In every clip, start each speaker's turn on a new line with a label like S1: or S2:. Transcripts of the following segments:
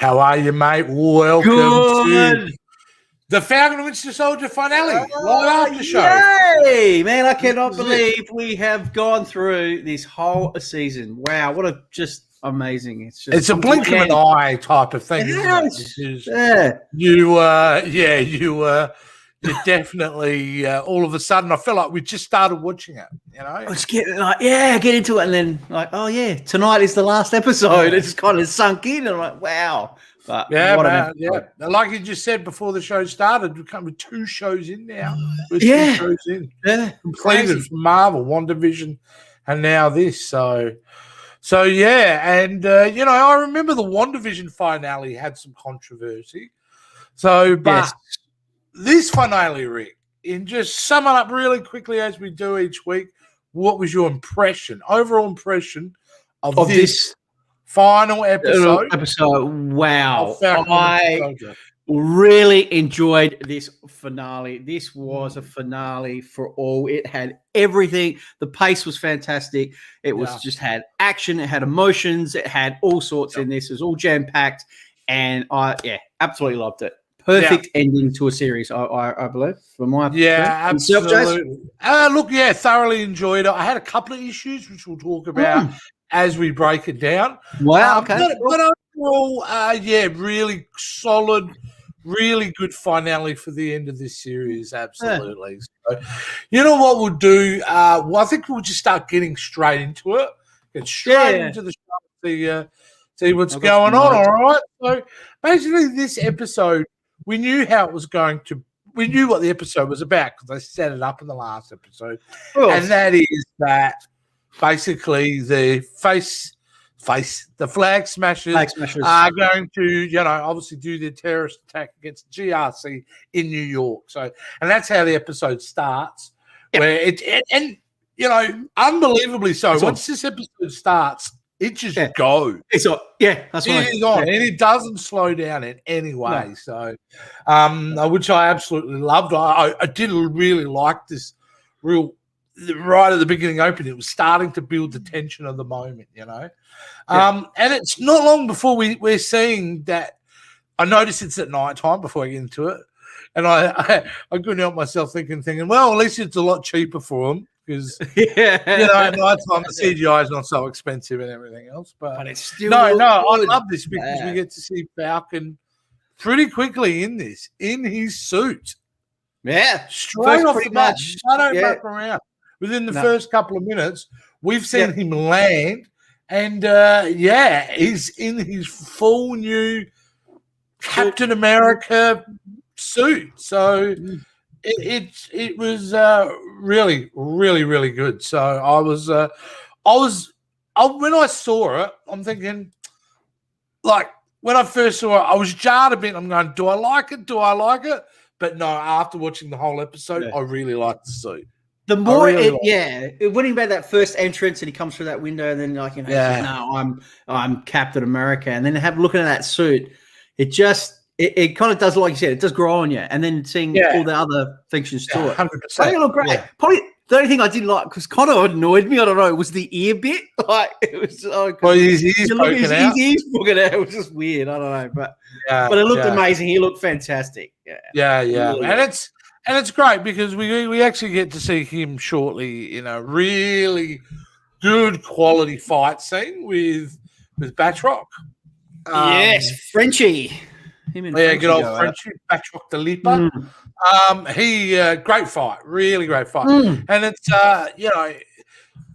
S1: how are you, mate? Welcome
S2: Good.
S1: to the Falcon and Winter Soldier finale, live after show.
S2: Yay, man, I cannot believe we have gone through this whole season. Wow, what a just amazing.
S1: It's a blink of an eye type of thing, isn't it? You definitely all of a sudden I feel like we just started watching it, you know.
S2: I was getting get into it, and then tonight is the last episode. It just kind of sunk in, and I'm like, wow. But
S1: like you just said before the show started, we're coming with 2 shows in now.
S2: We're
S1: 2 shows in, completed from Marvel, WandaVision, and now this. So and I remember the WandaVision finale had some controversy. But this finale, Rick, in just sum it up really quickly as we do each week, what was your overall impression of this final episode?
S2: Wow. I really enjoyed this finale. This was a finale for all. It had everything. The pace was fantastic. It was just had action. It had emotions. It had all sorts in this. It was all jam-packed. And I absolutely loved it. Perfect ending to a series, I believe, for my
S1: absolutely. Thoroughly enjoyed it. I had a couple of issues, which we'll talk about as we break it down.
S2: Wow, okay.
S1: But overall, really solid, really good finale for the end of this series, absolutely. So, you know what we'll do? I think we'll just start getting straight into it. Get straight into the show, see what's going on, all right? So, basically, this episode, we knew how it was going to. We knew what the episode was about because I set it up in the last episode, and that is that basically the the flag smashers are going to, obviously do their terrorist attack against GRC in New York. So, and that's how the episode starts, where unbelievably so. Once this episode starts, it just goes.
S2: It's that's right.
S1: It is on, and it doesn't slow down in any way. No. So, which I absolutely loved. I did really like this. Right at the beginning, opening, it was starting to build the tension of the moment, and it's not long before we're seeing that. I noticed it's at night time before I get into it, and I couldn't help myself thinking, well, at least it's a lot cheaper for them. Because at night time the CGI is not so expensive and everything else, but
S2: it's still
S1: I love this because we get to see Falcon pretty quickly in his suit.
S2: Yeah,
S1: straight off the bat. I don't back around. Within the first couple of minutes, we've seen him land, and he's in his full new Captain America suit. So. It was really, really, really good. So I was when I saw it, I'm thinking, like when I first saw it, I was jarred a bit. I'm going, do I like it? Do I like it? But no, after watching the whole episode, I really liked the suit.
S2: The more when he made that first entrance and he comes through that window, and then no, I'm Captain America, and then looking at that suit, it just. It kind of does, like you said, it does grow on you, and then seeing all the other functions to it.
S1: 100%.
S2: They look great. Yeah. Probably the only thing I didn't like, because kind of annoyed me, I don't know, was the ear bit. Like it was,
S1: his ears poking out.
S2: His ears poking out. It was just weird. I don't know, but it looked amazing. He looked fantastic.
S1: Yeah. Really and it's great because we actually get to see him shortly in a really good quality fight scene with Batroc.
S2: Frenchie.
S1: Good old Frenchie, Batroc the Leaper. Great fight, really great fight. And it's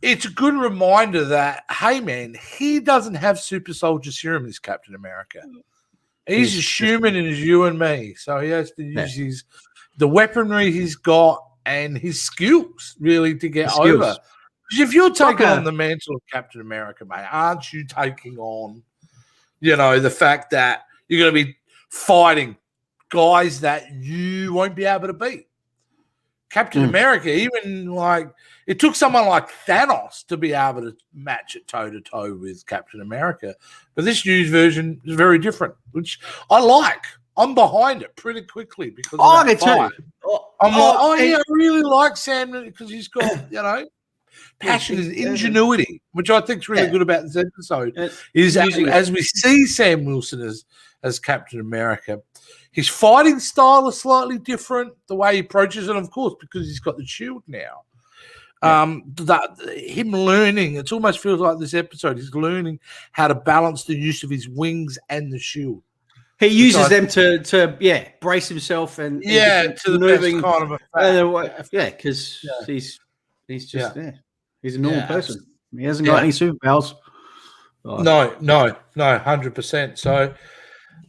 S1: it's a good reminder that, hey man, he doesn't have super soldier serum, this Captain America. He's as human as you and me. So he has to use the weaponry he's got and his skills really to get over. Because if you're taking on the mantle of Captain America, mate, aren't you taking on, the fact that you're going to be fighting guys that you won't be able to beat? Captain America, even it took someone like Thanos to be able to match it toe-to-toe with Captain America. But this news version is very different, which I like. I'm behind it pretty quickly because of that fight. I really like Sam because he's got, passion and ingenuity, which I think is really good about this episode, is as we see Sam Wilson as Captain America, his fighting style is slightly different, the way he approaches it, of course, because he's got the shield now. Him learning, it almost feels like this episode, he's learning how to balance the use of his wings and the shield.
S2: He uses them to brace himself and
S1: to the moving kind of
S2: effect. Because he's just he's a normal person. He hasn't got any superpowers.
S1: No, 100%. So,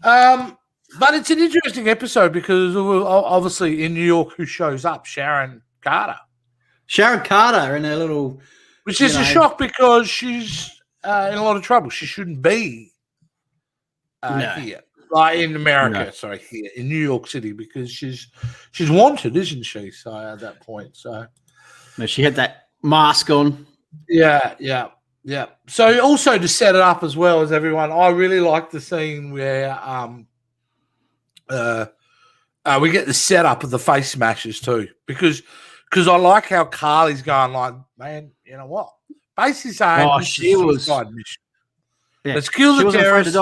S1: but it's an interesting episode because obviously in New York, who shows up? Sharon Carter in a little, which is a shock because she's in a lot of trouble. She shouldn't be here. Like in America, here in New York City, because she's wanted, isn't she? So at that point,
S2: she had that mask on.
S1: Yeah. So also to set it up as well as everyone, I really like the scene where we get the setup of the face smashers too, because I like how Carly's going like, man, you know what? Basically saying,
S2: she was
S1: mission. Let's kill the terrorists.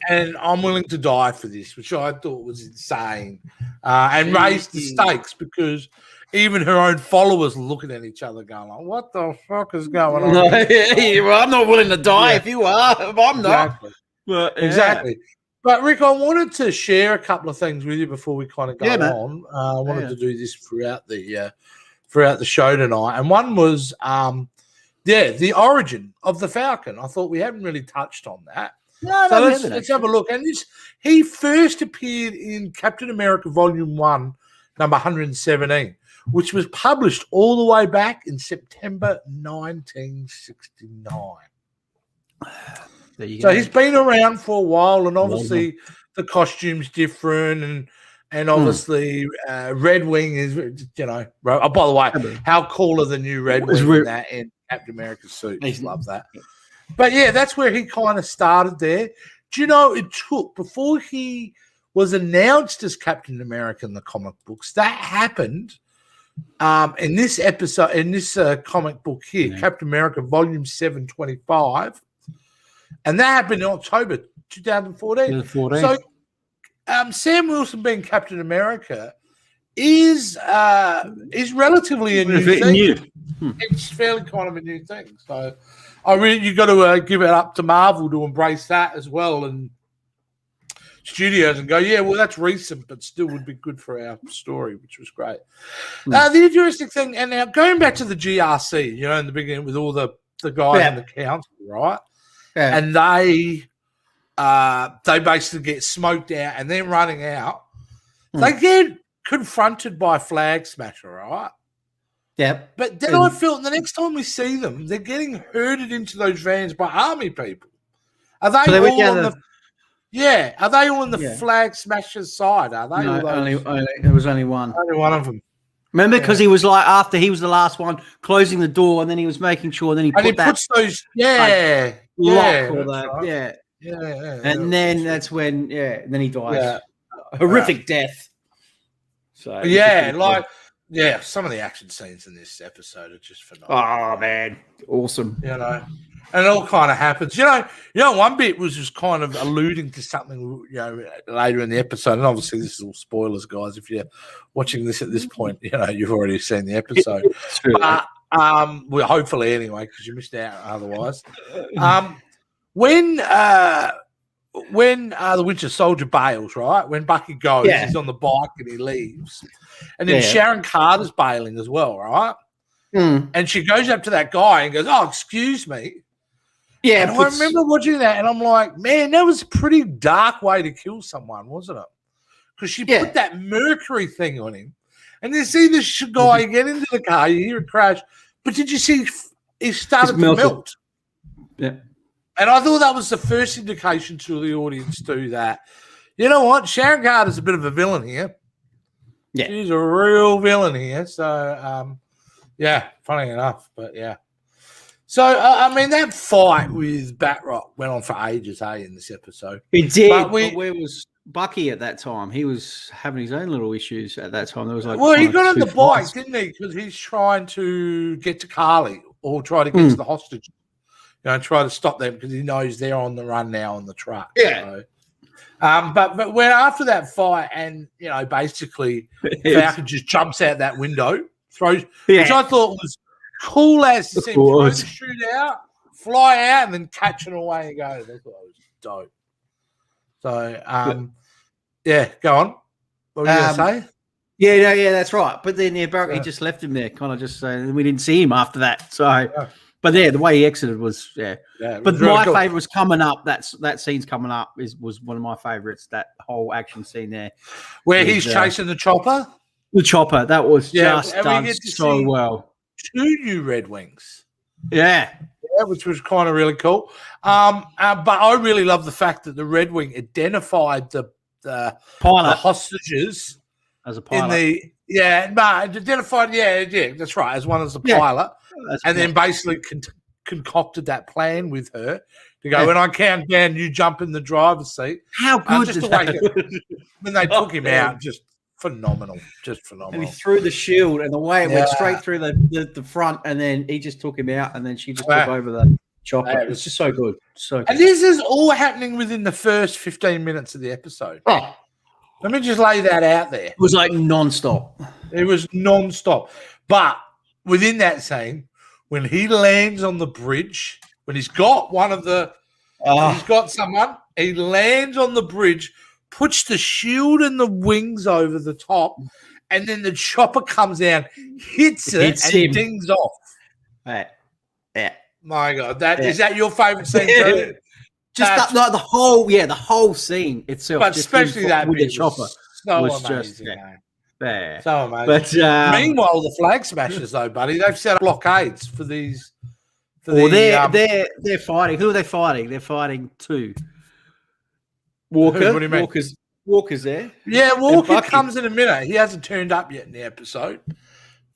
S1: And I'm willing to die for this, which I thought was insane, and raised the stakes because even her own followers are looking at each other going like, what the fuck is going on?
S2: Well, I'm not willing to die if you are. If I'm not.
S1: Exactly. But, Rick, I wanted to share a couple of things with you before we kind of go on. I wanted to do this throughout the show tonight. And one was, the origin of the Falcon. I thought we haven't really touched on that.
S2: No,
S1: so let's have a look. And he first appeared in Captain America Volume 1, number 117, which was published all the way back in September 1969.
S2: There you
S1: go.
S2: So
S1: he's been around for a while, and obviously the costume's different, and obviously Red Wing is, oh, by the way, how cool are the new Red Wing in Captain America's suit? I love that. But, that's where he kind of started there. Do you know it took, before he was announced as Captain America in the comic books, that happened in this episode, in this comic book here, Captain America Volume 725. And that happened in October 2014. So Sam Wilson being Captain America is relatively a new thing. It's fairly kind of a new thing. So you got to give it up to Marvel to embrace that as well, and studios, and go, that's recent, but still would be good for our story, which was great. The interesting thing, and now going back to the GRC, in the beginning with all the guys in the council, right? Yeah. And they basically get smoked out, and then running out. They get confronted by Flag Smasher, right?
S2: Yeah.
S1: But then I felt the next time we see them, they're getting herded into those vans by army people. Are they all on the are they all on the Flag Smasher's side? Are they?
S2: No, there was only one.
S1: Only one of them.
S2: Remember, because he was like, after he was the last one, closing the door, and then he was making sure, and then he puts those lock or that, right. And then that's when, then he dies. Horrific death. So
S1: some of the action scenes in this episode are just phenomenal.
S2: Oh man, awesome.
S1: And it all kind of happens. One bit was just kind of alluding to something, later in the episode. And obviously, this is all spoilers, guys. If you're watching this at this point, you've already seen the episode. But well, hopefully anyway, because you missed out otherwise. When the Winter Soldier bails, right? When Bucky goes, he's on the bike and he leaves. And then Sharon Carter's bailing as well, right? And she goes up to that guy and goes, "Oh, excuse me." Yeah, and I remember watching that, and I'm like, man, that was a pretty dark way to kill someone, wasn't it? Because she put that mercury thing on him, and you see this guy get into the car, you hear it crash, but did you see he started to melt?
S2: Yeah.
S1: And I thought that was the first indication to the audience too that, you know what, Sharon Carter's a bit of a villain here. Yeah, she's a real villain here. So, funny enough, but So, I mean, that fight with Batroc went on for ages, in this episode.
S2: It did, but where was Bucky at that time? He was having his own little issues at that time. There was he
S1: got on the bike, didn't he? Because he's trying to get to Carly, or try to get to the hostages. Try to stop them because he knows they're on the run now on the truck.
S2: Yeah.
S1: So, but when after that fight, and basically Falcon just jumps out that window, throws, which I thought was cool as to see him throw the shootout, fly out, and then catch it away and go. I thought it was dope. So, go on. What were you going to say?
S2: Yeah, that's right. But then Barkley just left him there, kind of just saying we didn't see him after that. So, but the way he exited was But my favorite was coming up. That scene's coming up was one of my favorites. That whole action scene there,
S1: where he's chasing the chopper.
S2: The chopper that was just done so well.
S1: 2 new Red Wings.
S2: Yeah,
S1: which was kind of really cool. But I really love the fact that the Red Wing identified the
S2: pilot,
S1: the hostages
S2: as a pilot.
S1: Identified. Yeah, that's right, as one as the pilot, and then basically concocted that plan with her to go. When I count down, you jump in the driver's seat.
S2: How good is that?
S1: When they took him out, just phenomenal. And
S2: he threw the shield, and the way it went straight through the front, and then he just took him out, and then she just took over the chopper. It was just so good. So good.
S1: And this is all happening within the first 15 minutes of the episode. Let me just lay that out there.
S2: It was like non-stop.
S1: It was non-stop. But within that scene, when he lands on the bridge, when he's got he's got someone, he lands on the bridge, puts the shield and the wings over the top, and then the chopper comes down, hits it, and dings off.
S2: Right. Yeah.
S1: My God, is that your favorite scene too?
S2: Just the whole scene itself,
S1: but especially that
S2: with the chopper,
S1: was
S2: amazing.
S1: So amazing.
S2: But
S1: meanwhile, the Flag Smashers, though, buddy, they've set up blockades for these.
S2: They're fighting. Who are they fighting? They're fighting 2. Walker.
S1: What do you mean?
S2: Walker's there.
S1: Yeah, Walker comes in a minute. He hasn't turned up yet in the episode.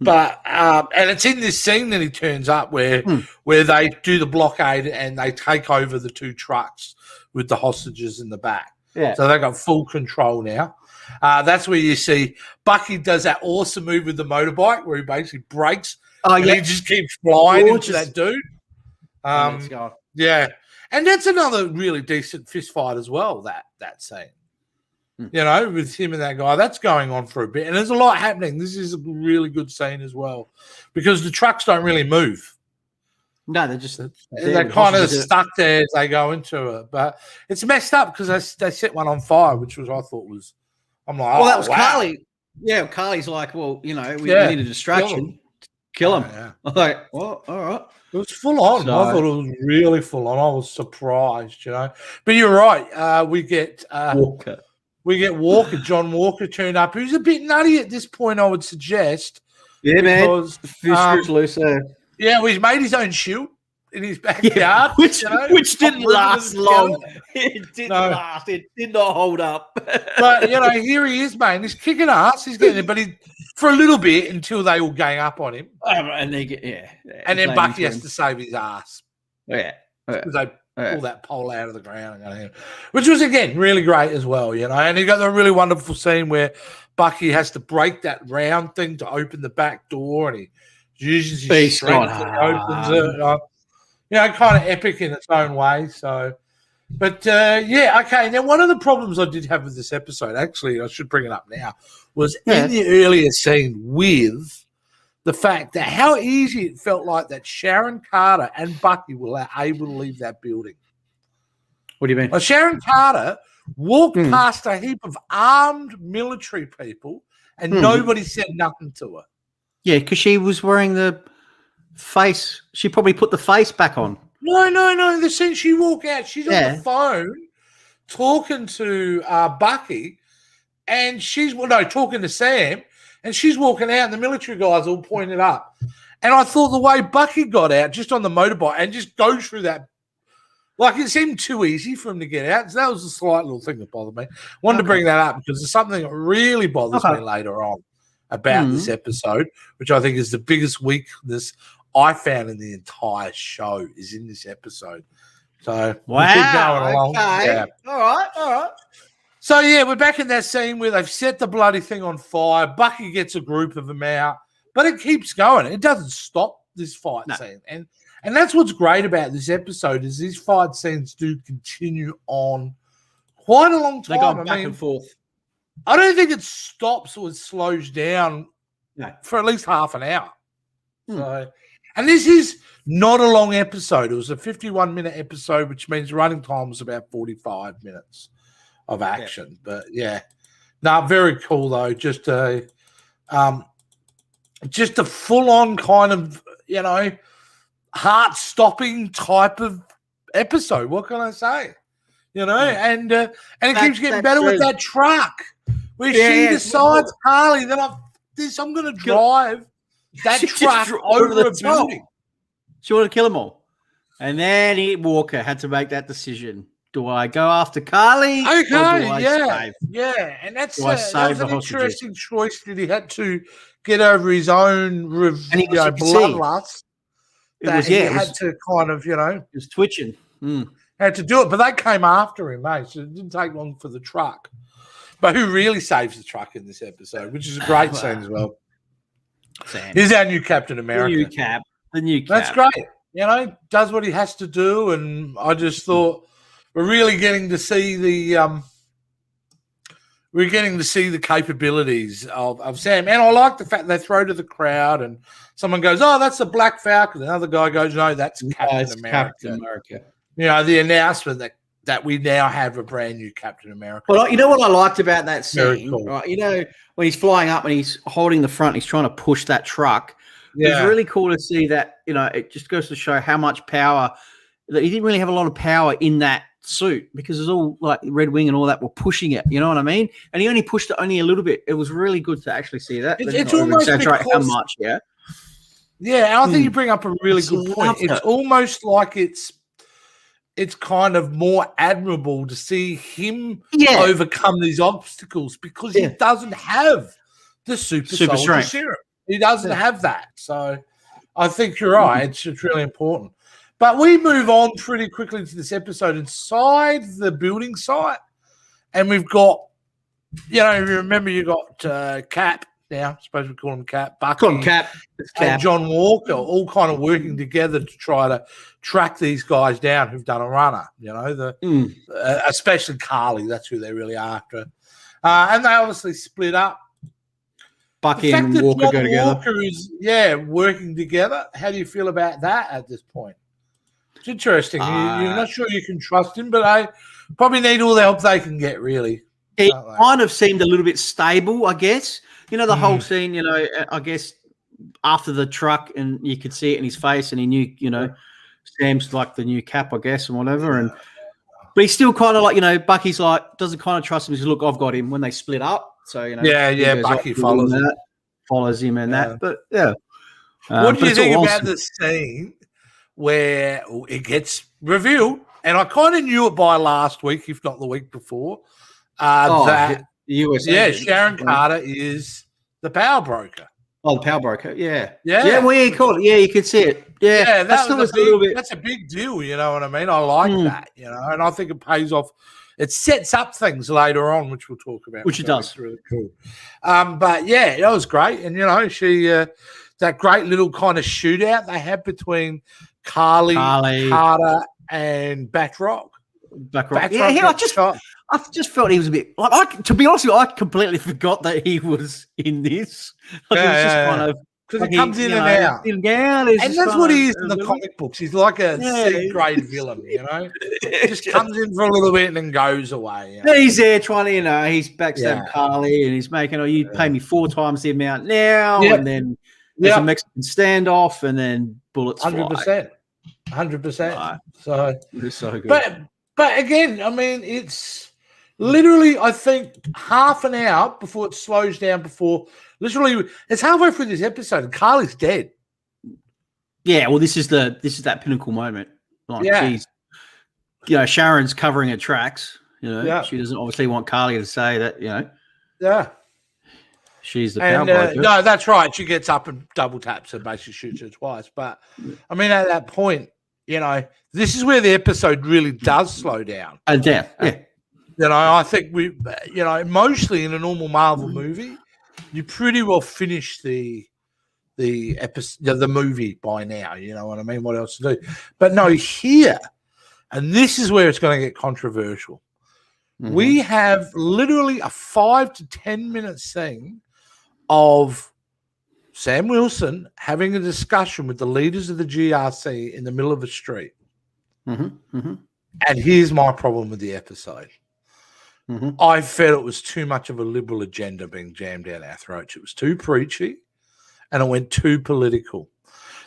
S1: But and it's in this scene that he turns up where they do the blockade and they take over the 2 trucks with the hostages in the back.
S2: Yeah.
S1: So they've got full control now. That's where you see Bucky does that awesome move with the motorbike where he basically brakes and he just keeps flying into that dude. And that's another really decent fist fight as well, that scene. With him and that guy. That's going on for a bit. And there's a lot happening. This is a really good scene as well because the trucks don't really move.
S2: No, they're
S1: kind of stuck there as they go into it. But it's messed up because they set one on fire, which I thought was, I'm like,
S2: that was Carly. Yeah, Carly's like, we need a distraction. Kill him. Yeah. I'm like, well, all right.
S1: It was full on. I thought it was really full on. I was surprised, But you're right. We get
S2: Walker.
S1: John Walker turned up, who's a bit nutty at this point, I would suggest.
S2: Yeah, because, man. The fish loose there.
S1: Yeah, well, he's made his own shield in his backyard.
S2: Which didn't last long. It didn't last. It did not hold up.
S1: But, here he is, man. He's kicking ass. He's getting it, but for a little bit until they all gang up on him.
S2: And they get,
S1: and then Bucky has to save his ass.
S2: Yeah.
S1: Because they pull that pole out of the ground, which was again really great as well, And he got the really wonderful scene where Bucky has to break that round thing to open the back door, and he uses his strength and opens it. Kind of epic in its own way. So, but okay. Now, one of the problems I did have with this episode, actually, I should bring it up now, was in the earlier scene with the fact that how easy it felt like that Sharon Carter and Bucky were able to leave that building.
S2: What do you mean?
S1: Well, Sharon Carter walked past a heap of armed military people and nobody said nothing to her.
S2: Yeah, because she was wearing the face. She probably put the face back on.
S1: No. The scene she walked out, she's on the phone talking to Bucky, and talking to Sam. And she's walking out, and the military guys all pointed up. And I thought the way Bucky got out, just on the motorbike, and just go through that, like it seemed too easy for him to get out. So that was a slight little thing that bothered me. Wanted to bring that up because there's something that really bothers me later on about this episode, which I think is the biggest weakness I found in the entire show is in this episode. So we'll keep going along.
S2: Okay. Yeah. All right.
S1: So, we're back in that scene where they've set the bloody thing on fire. Bucky gets a group of them out, but it keeps going. It doesn't stop this fight scene, and that's what's great about this episode is these fight scenes do continue on quite a long time.
S2: They go back and forth.
S1: I don't think it stops or it slows down for at least half an hour. So, and this is not a long episode. It was a 51-minute episode, which means running time was about 45 minutes of action. But very cool though. Just a full-on kind of heart-stopping type of episode. What can I say? And it keeps getting better with that truck where she decides, Carly, that I'm going to drive that truck over the building.
S2: She wanted to kill them all. And then Walker had to make that decision. Do I go after Carly?
S1: Okay, yeah. And that was an interesting choice that he had to get over his own bloodlust. He had to kind of,
S2: He was twitching.
S1: Had to do it, but they came after him, mate. So it didn't take long for the truck. But who really saves the truck in this episode, which is a great scene as well. He's our new Captain America.
S2: The new Cap.
S1: That's great. Does what he has to do, and I just thought we're really getting to see the capabilities of Sam. And I like the fact they throw to the crowd and someone goes, "Oh, that's the Black Falcon." Another guy goes, "No, that's Captain America."
S2: Captain America.
S1: The announcement that we now have a brand new Captain America.
S2: Well, you know what I liked about that scene?
S1: Very cool.
S2: Right? When he's flying up and he's holding the front, he's trying to push that truck. Yeah. It's really cool to see that, it just goes to show how much power that he didn't really have a lot of power in that suit because it's all like Red Wing and all that were pushing it. You know what I mean? And he only pushed it only a little bit. It was really good to actually see that.
S1: It's almost exaggerate
S2: how much, yeah.
S1: Yeah, I think you bring up a really good point. It's almost like it's kind of more admirable to see him overcome these obstacles because he doesn't have the super soldier serum. He doesn't have that. So I think you're right. It's really important. But we move on pretty quickly to this episode inside the building site. And we've got, remember you got Cap now. I suppose we call him Cap. Bucky,
S2: call him Cap.
S1: And John Walker all kind of working together to try to track these guys down who've done a runner, especially Carly. That's who they're really after. And they obviously split up.
S2: Bucky and Walker go together.
S1: Walker is, working together. How do you feel about that at this point? It's interesting. You're not sure you can trust him, but they probably need all the help they can get, really.
S2: He kind of seemed a little bit stable, I guess. The whole scene, I guess after the truck, and you could see it in his face, and he knew, Sam's like the new Cap, I guess, and whatever. But he's still kind of like, Bucky's like, doesn't kind of trust him. He says, look, I've got him when they split up. So,
S1: Bucky follows
S2: him and that. But,
S1: what do you think about the scene where it gets revealed? And I kind of knew it by last week, if not the week before, that Sharon Carter is the power broker.
S2: Oh, the power broker, yeah. Well, you call it. Yeah, you could see it. Yeah,
S1: that's a big deal. You know what I mean? I like that. And I think it pays off. It sets up things later on, which we'll talk about.
S2: Which it does.
S1: It's really cool. But that was great. And she that great little kind of shootout they had between Carly Carter and Batroc.
S2: I just felt he was a bit like. To be honest with you, I completely forgot that he was in this. It was just kind of
S1: because he comes in and out.
S2: And
S1: that's what he is in the comic books. He's like a C-grade villain, Just comes in for a little bit and then goes away.
S2: He's there trying to, he's backstabbing Carly and he's making, you pay me 4 times the amount now, and then there's a Mexican standoff, and then bullets
S1: 100%. 100%. So
S2: it's so good.
S1: But again, I mean, it's literally, I think, half an hour before it slows down. Literally, it's halfway through this episode, and Carly's dead.
S2: Yeah, well, this is that pinnacle moment. She's, Sharon's covering her tracks. She doesn't obviously want Carly to say that.
S1: Yeah.
S2: She's the power broker.
S1: No, that's right. She gets up and double taps and basically shoots her twice. But I mean, at that point, this is where the episode really does slow down. I think we, mostly in a normal Marvel movie, you pretty well finish the the episode, the movie by now. You know what I mean? What else to do? But no, here, and this is where it's going to get controversial. Mm-hmm. We have literally a 5 to 10 minute scene of Sam Wilson having a discussion with the leaders of the GRC in the middle of a street.
S2: Mm-hmm. Mm-hmm.
S1: And here's my problem with the episode.
S2: Mm-hmm.
S1: I felt it was too much of a liberal agenda being jammed down our throats. It was too preachy and it went too political.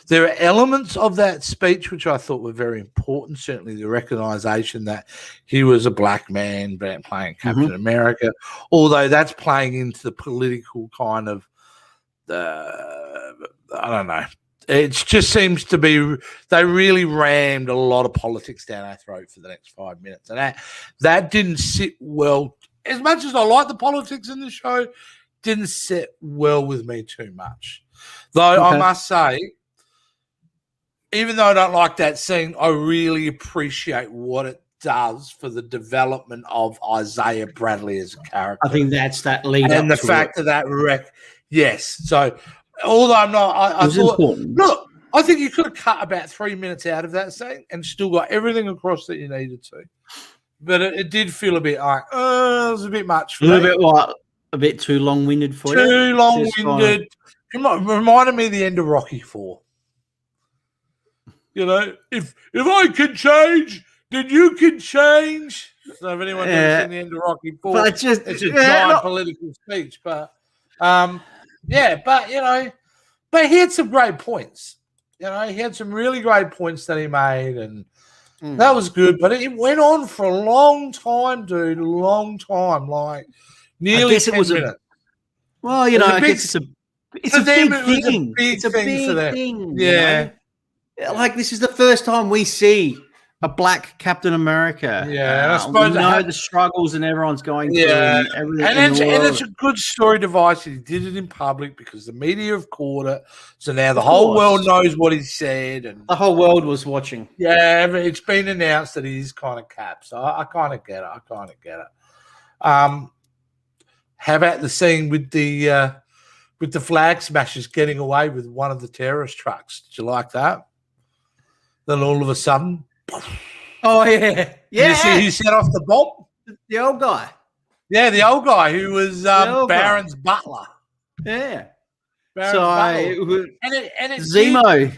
S1: There are elements of that speech which I thought were very important, certainly the recognition that he was a black man playing Captain America, although that's playing into the political kind of, I don't know. It just seems to be they really rammed a lot of politics down our throat for the next 5 minutes. And that didn't sit well. As much as I like the politics in the show, didn't sit well with me too much. Though I must say, even though I don't like that scene, I really appreciate what it does for the development of Isaiah Bradley as a character.
S2: I think that's that lead
S1: and
S2: up
S1: the fact that yes. So although I'm not, I thought, important. Look, I think you could have cut about 3 minutes out of that scene and still got everything across that you needed to. But it did feel a bit like, it was a bit much for me.
S2: Bit what? A bit too long-winded for you?
S1: Too long-winded. Reminded me of the end of Rocky IV. You know, if I can change, then you can change. So if anyone knows seen the end of Rocky IV, it's a giant political speech. But but he had some great points. You know, he had some really great points that he made, and that was good. But it went on for a long time, dude. A long time, like nearly 10 minutes.
S2: Well, you know, I guess it's a big thing. It's a big thing.
S1: Yeah.
S2: You know? Like, this is the first time we see a black Captain America.
S1: Yeah, and I suppose
S2: we know the struggles and everyone's going through. And everything.
S1: And it's a good story device. He did it in public because the media have caught it. So now the whole world knows what he said. And
S2: the whole world was watching.
S1: Yeah, it's been announced that he's kind of Cap. So I kind of get it. How about the scene with the flag smashers getting away with one of the terrorist trucks? Did you like that? Then all of a sudden,
S2: oh yeah.
S1: You see who set off the bomb?
S2: The old guy.
S1: Yeah, the old guy who was Baron's butler.
S2: Yeah.
S1: And it
S2: Zemo.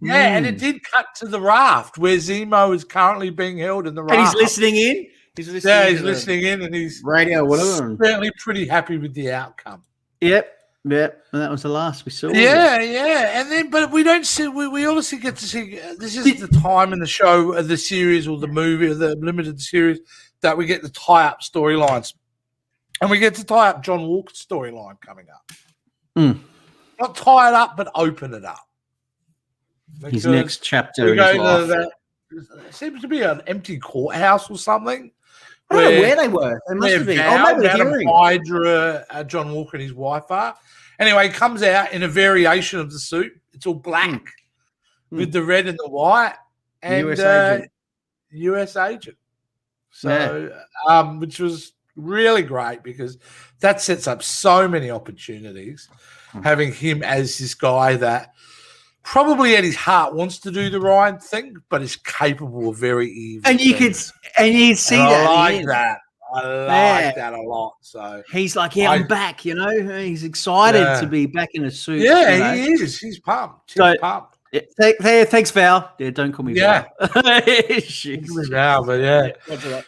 S1: And it did cut to the raft where Zemo is currently being held in the raft.
S2: And he's listening in.
S1: He's listening in, and he's
S2: radio, whatever.
S1: Certainly pretty happy with the outcome.
S2: Yep. And that was the last we saw.
S1: Yeah. And then, but we don't see. We obviously get to see. This is the time in the show, of the series, or the movie, or the limited series, that we get to tie up storylines, and we get to tie up John Walker's storyline coming up. Not tie it up, but open it up.
S2: His next chapter in his life.
S1: It seems to be an empty courthouse or something.
S2: I don't know where they were. They must have been.
S1: Maybe Hydra, John Walker and his wife are. Anyway, he comes out in a variation of the suit. It's all black with the red and the white. And US agent. So, which was really great because that sets up so many opportunities. Having him as this guy that probably at his heart wants to do the right thing, but is capable of very evil.
S2: And you'd see that.
S1: I like that a lot. So
S2: he's like, I'm back. You know, he's excited to be back in a suit.
S1: Yeah,
S2: you know?
S1: he is. He's pumped. Pumped.
S2: Thanks, Val. Yeah, don't call me Val.
S1: Val, but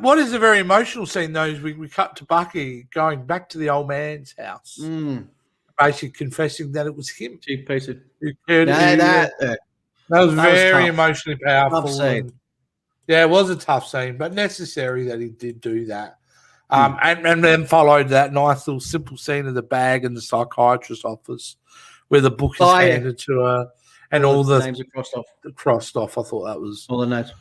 S1: what is a very emotional scene, though, is we cut to Bucky going back to the old man's house, basically confessing that it was him.
S2: Chief piece of
S1: that was very emotionally powerful. It was a tough scene, but necessary that he did do that. And then followed that nice little simple scene of the bag in the psychiatrist's office where the book is handed to her and all the
S2: names are
S1: crossed off. I thought that was
S2: all the notes.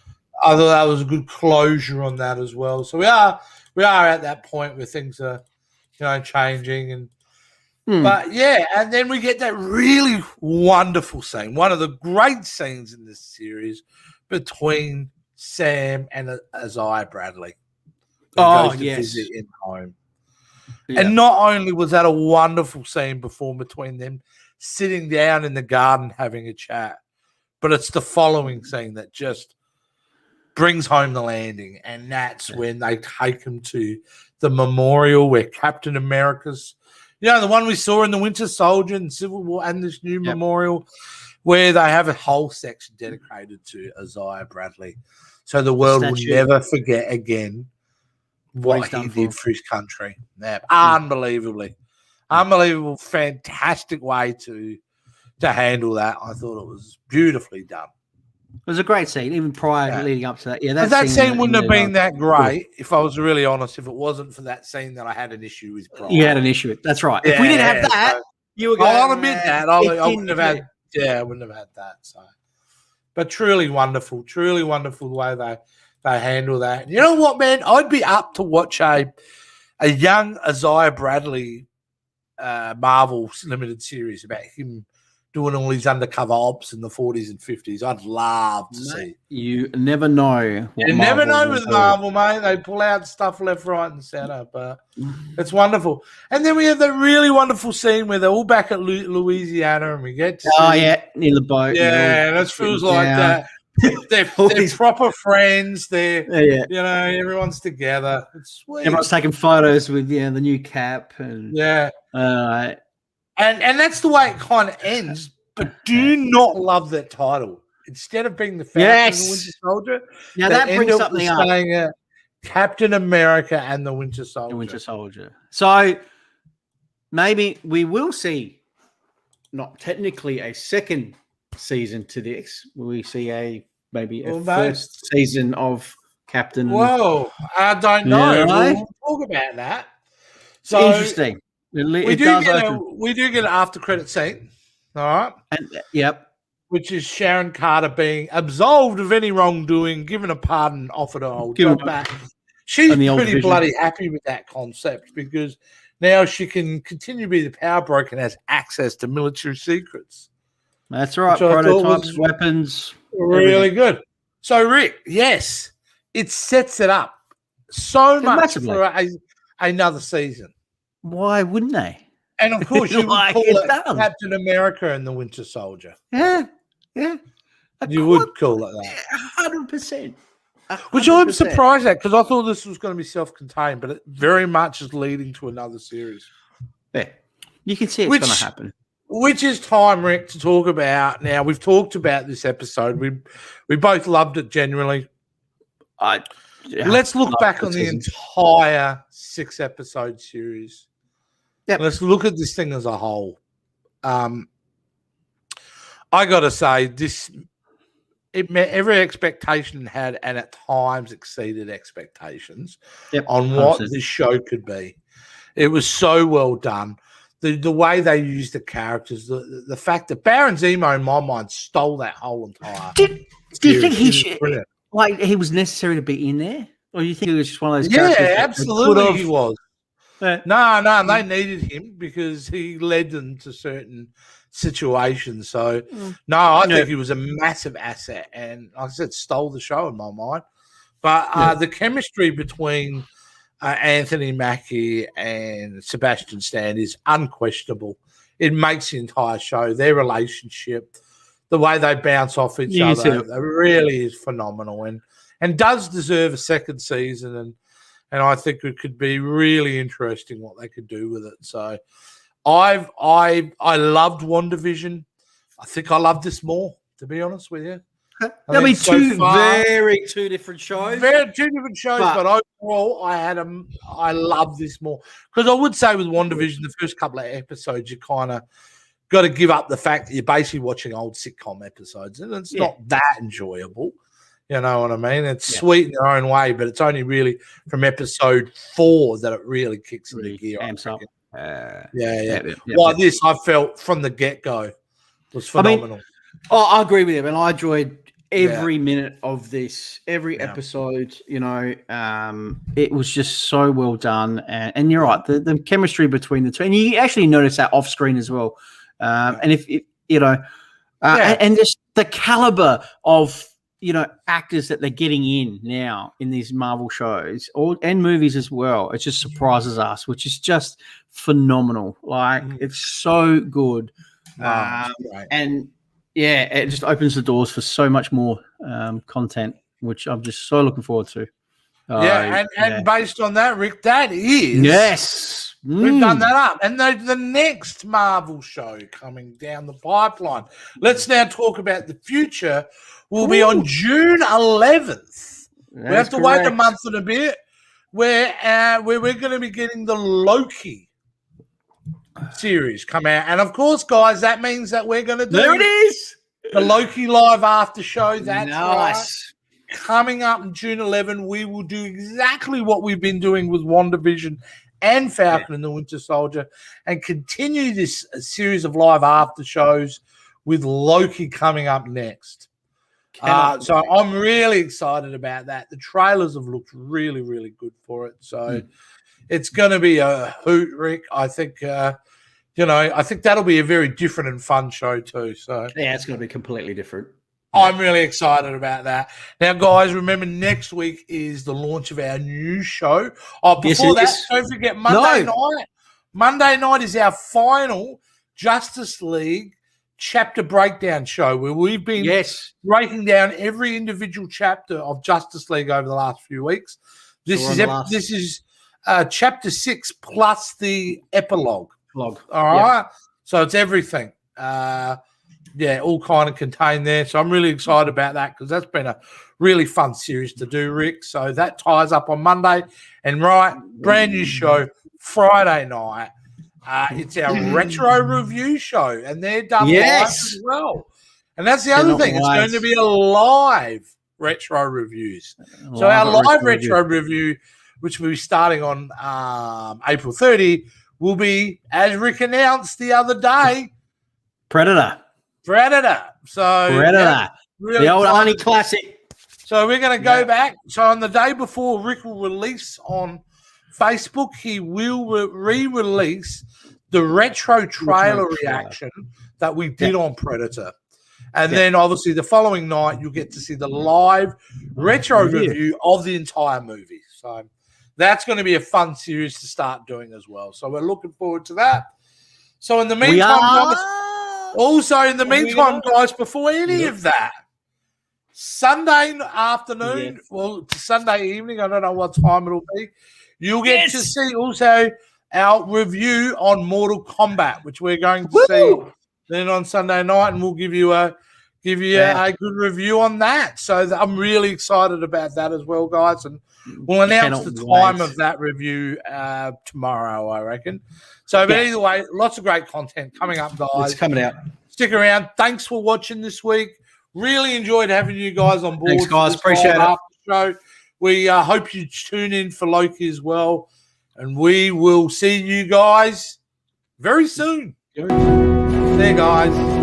S1: I thought that was a good closure on that as well. So we are at that point where things are, changing and. But and then we get that really wonderful scene, one of the great scenes in this series between Sam and Isaiah Bradley. Visit him home. Yeah. And not only was that a wonderful scene between them sitting down in the garden having a chat, but it's the following scene that just brings home the landing. And that's when they take him to the memorial where Captain America's, the one we saw in the Winter Soldier and Civil War, and this new memorial where they have a whole section dedicated to Isaiah Bradley. So the world will never forget again what he did for his country. Yeah, unbelievable, fantastic way to handle that. I thought it was beautifully done.
S2: It was a great scene, even prior leading up to that. Yeah,
S1: that scene wouldn't have been that great if I was really honest. If it wasn't for that scene that I had an issue with. Prior.
S2: You had an issue with. That's right. If we didn't have that, you were going.
S1: I'll admit that. I wouldn't have had. Yeah, I wouldn't have had that. So, but truly wonderful the way they handle that. You know what, man? I'd be up to watch a young Isaiah Bradley Marvel limited series about him doing all these undercover ops in the 40s and 50s. I'd love to see.
S2: You never know.
S1: You never know with Marvel, mate. They pull out stuff left, right, and center, but it's wonderful. And then we have that really wonderful scene where they're all back at Louisiana, and we get to see
S2: near the boat.
S1: Yeah, and it feels like that. They're proper friends. They're everyone's together. It's sweet.
S2: Everyone's taking photos with the new cap and
S1: And that's the way it kind of ends. But do not love that title. Instead of being the Falcon and the Winter Soldier,
S2: now that brings something up.
S1: Captain America and the Winter Soldier.
S2: The Winter Soldier. So maybe we will see, not technically a second season to this. We see maybe a first season of Captain.
S1: Whoa, I don't know. We'll talk about that.
S2: So interesting. We do
S1: get an after credit scene, all right?
S2: And,
S1: which is Sharon Carter being absolved of any wrongdoing, given a pardon, offered her old job back. She's pretty bloody happy with that concept because now she can continue to be the power broker and has access to military secrets.
S2: That's right. Prototypes, weapons.
S1: Really good. So, Rick, yes, it sets it up so much for another season.
S2: Why wouldn't they?
S1: And of course, you would call it Captain America and the Winter Soldier.
S2: Yeah.
S1: You would call it that.
S2: 100%.
S1: Which I'm surprised at because I thought this was going to be self-contained, but it very much is leading to another series.
S2: Yeah, you can see it's going to happen.
S1: Which is time, Rick, to talk about. Now, we've talked about this episode. We both loved it genuinely. Let's look back on the entire 6-episode series. Yep. Let's look at this thing as a whole. I got to say, it met every expectation it had and at times exceeded expectations on what this show could be. It was so well done. The way they used the characters, the fact that Baron Zemo, in my mind, stole that whole entire
S2: Do you think he was necessary to be in there? Or do you think he was just one of those characters?
S1: Yeah, absolutely he was. No, they needed him because he led them to certain situations. So, I think he was a massive asset and, like I said, stole the show in my mind. But the chemistry between Anthony Mackie and Sebastian Stan is unquestionable. It makes the entire show, their relationship, the way they bounce off each other, it really is phenomenal and does deserve a second season. And I think it could be really interesting what they could do with it. So I loved WandaVision. I think I loved this more, to be honest with you.
S2: There'll be two different shows.
S1: Two different shows, but overall, I love this more. Because I would say with WandaVision, the first couple of episodes, you kind of got to give up the fact that you're basically watching old sitcom episodes. And it's not that enjoyable. You know what I mean? It's sweet in their own way, but it's only really from episode 4 that it really kicks into gear. Well, this I felt from the get-go was phenomenal.
S2: I agree with him, and I enjoyed every minute of this, every episode. It was just so well done, and you're right. The chemistry between the two, and you actually notice that off screen as well. And if and just the caliber of actors that they're getting in now in these Marvel shows and movies as well. It just surprises us, which is just phenomenal. Like, it's so good. And yeah, it just opens the doors for so much more content, which I'm just so looking forward to.
S1: And based on that, Rick, that is we've done that up. And the next Marvel show coming down the pipeline. Let's now talk about the future. Will be on June 11th. We have to wait a month and a bit. Where we're going to be getting the Loki series come out, and of course, guys, that means that we're going to do the Loki live after show. That's nice. Right. Coming up on June 11, we will do exactly what we've been doing with WandaVision and Falcon and the Winter Soldier, and continue this series of live after shows with Loki coming up next. So I'm really excited about that. The trailers have looked really, really good for it. So it's going to be a hoot, Rick. I think, I think that'll be a very different and fun show too. So
S2: yeah, it's going to be completely different.
S1: I'm really excited about that. Now, guys, remember next week is the launch of our new show. Before that, don't forget Monday night. Monday night is our final Justice League chapter breakdown show, where we've been breaking down every individual chapter of Justice League over the last few weeks. This is chapter 6 plus the epilogue. All right, so it's everything. All kind of contained there. So I'm really excited about that, because that's been a really fun series to do, Rick. So that ties up on Monday, and brand new show Friday night. It's our retro review show, and they're done live as well. And that's the other thing. It's going to be a live retro reviews. So our live retro review, which will be starting on April 30, will be, as Rick announced the other day,
S2: Predator.
S1: So
S2: really the old Arnie classic.
S1: So we're going to go back. So on the day before, Rick will release on Facebook, he will re-release the retro trailer reaction that we did on Predator. And then obviously the following night, you'll get to see the live retro review of the entire movie. So that's going to be a fun series to start doing as well. So we're looking forward to that. So in the meantime, guys, before any of that, Sunday afternoon, Sunday evening, I don't know what time it'll be, you'll get to see also our review on Mortal Kombat, which we're going to see then on Sunday night, and we'll give you a good review on that. So I'm really excited about that as well, guys, and we'll announce the time of that review tomorrow, I reckon. So, but either way, lots of great content coming up, guys.
S2: It's coming out.
S1: Stick around. Thanks for watching this week. Really enjoyed having you guys on board.
S2: Thanks, guys. Appreciate it.
S1: Show. We hope you tune in for Loki as well. And we will see you guys very soon. See you guys.